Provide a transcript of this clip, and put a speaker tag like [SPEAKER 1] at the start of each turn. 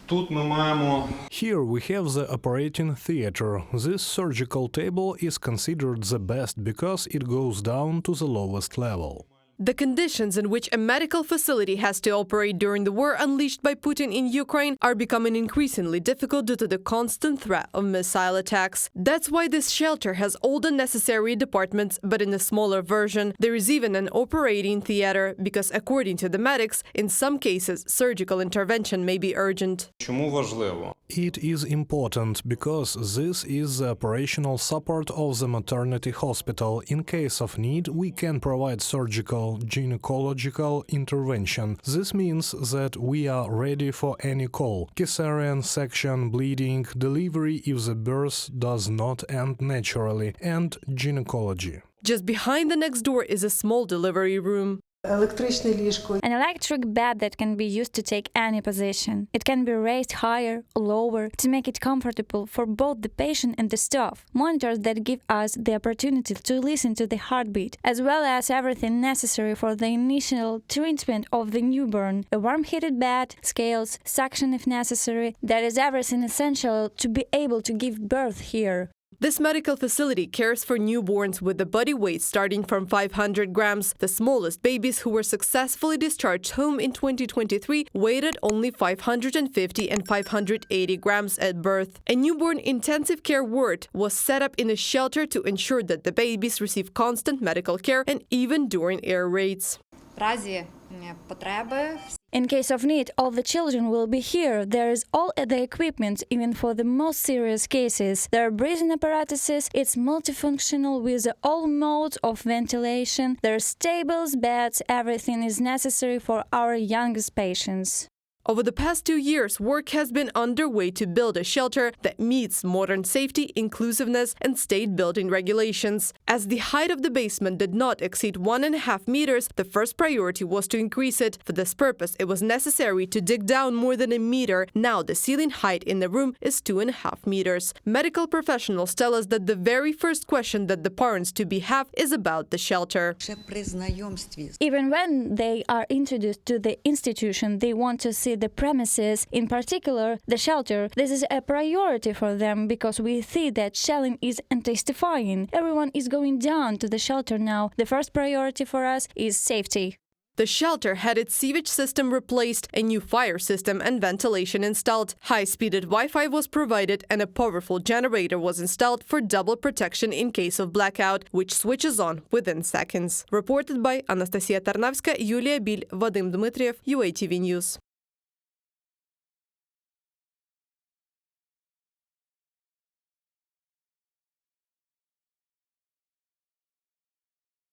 [SPEAKER 1] Here we have the operating theater. This surgical table is considered the best because it goes down to the lowest level.
[SPEAKER 2] The conditions in which a medical facility has to operate during the war unleashed by Putin in Ukraine are becoming increasingly difficult due to the constant threat of missile attacks. That's why this shelter has all the necessary departments, but in a smaller version. There is even an operating theater, because according to the medics, in some cases, surgical intervention may be urgent.
[SPEAKER 1] It is important because this is the operational support of the maternity hospital. In case of need, we can provide surgical gynecological intervention. This means that we are ready for any call. Cesarean section, bleeding, delivery if the birth does not end naturally, and gynecology.
[SPEAKER 2] Just behind the next door is a small delivery room.
[SPEAKER 3] An electric bed that can be used to take any position. It can be raised higher, lower, to make it comfortable for both the patient and the staff. Monitors that give us the opportunity to listen to the heartbeat, as well as everything necessary for the initial treatment of the newborn. A warm-heated bed, scales, suction if necessary. That is everything essential to be able to give birth here.
[SPEAKER 2] This medical facility cares for newborns with a body weight starting from 500 grams. The smallest babies who were successfully discharged home in 2023 weighed only 550 and 580 grams at birth. A newborn intensive care ward was set up in a shelter to ensure that the babies receive constant medical care and even during air raids.
[SPEAKER 3] In case of need, all the children will be here. There is all the equipment, even for the most serious cases. There are breathing apparatuses, it's multifunctional with all modes of ventilation. There are stables, beds, everything is necessary for our youngest patients.
[SPEAKER 2] Over the past 2 years, work has been underway to build a shelter that meets modern safety, inclusiveness, and state building regulations. As the height of the basement did not exceed 1.5 meters, the first priority was to increase it. For this purpose, it was necessary to dig down more than 1 meter. Now the ceiling height in the room is 2.5 meters. Medical professionals tell us that the very first question that the parents-to-be have is about the shelter.
[SPEAKER 3] Even when they are introduced to the institution, they want to see the premises, in particular the shelter. This is a priority for them because we see that shelling is intensifying. Everyone is going down to the shelter now. The first priority for us is safety.
[SPEAKER 2] The shelter had its sewage system replaced, a new fire system and ventilation installed. High-speeded Wi-Fi was provided and a powerful generator was installed for double protection in case of blackout, which switches on within seconds. Reported by Anastasia Tarnavska, Yulia Bil, Vadim Dmitriev, UATV News.